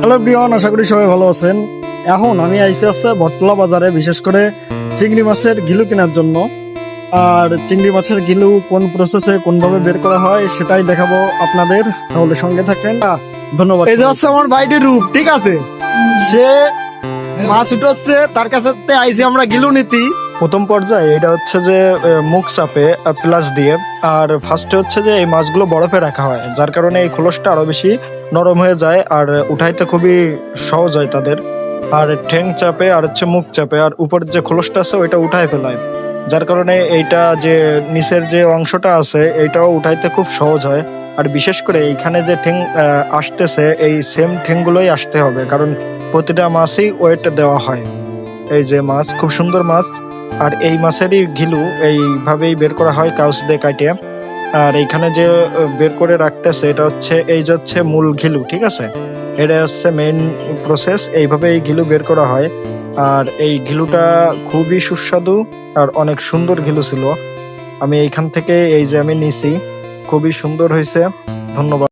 Hello Brian, আশা করি সবাই ভালো আছেন। এখন আমি আইসি আছে বটতলা বাজারে, বিশেষ করে চিংড়ি মাছের গিলু কেনার জন্য। আর চিংড়ি মাছের গিলু কোন প্রসেসে কোনভাবে বের করা হয় সেটাই দেখাবো আপনাদের, তাহলে সঙ্গে থাকেন। ধন্যবাদ। এই যে হচ্ছে আমার বাইরের রূপ, ঠিক আছে, সে মাছ উঠছে, তার কাছে আইসি আমরা গিলু নীতি। প্রথম পর্যায়ে এটা হচ্ছে যে মুখ চাপে প্লাস দিয়ে, আর ফার্স্টে হচ্ছে যে এই মাছগুলো বরফে রাখা হয়, যার কারণে এই খোলসটা আরো বেশি নরম হয়ে যায় আর উঠাইতে খুবই সহজ হয় তাদের। আর ঠ্যাং চাপে আর হচ্ছে মুখ চাপে, আর উপরের যে খোলসটা আছে ওইটা উঠায় ফেলায়, যার কারণে এইটা যে নিচের যে অংশটা আছে এইটাও উঠাইতে খুব সহজ হয়। আর বিশেষ করে এইখানে যে ঠ্যাং আসতেছে, এই সেম ঠ্যাংগুলোই আসতে হবে, কারণ প্রতিটা মাছই ওয়েট দেওয়া হয়। এই যে মাছ, খুব সুন্দর মাছ। আর এই মাছেরই ঘিলু এইভাবেই বের করা হয় কাউস দিয়ে কাটিয়ে। আর এইখানে যে বের করে রাখতেছে এটা হচ্ছে, এই যে হচ্ছে মূল ঘিলু, ঠিক আছে, এটা হচ্ছে মেইন প্রসেস। এইভাবে এই ঘিলু বের করা হয়। আর এই ঘিলুটা খুবই সুস্বাদু আর অনেক সুন্দর ঘিলু ছিল। আমি এইখান থেকে এই যে আমি নিছি, খুবই সুন্দর হয়েছে। ধন্যবাদ।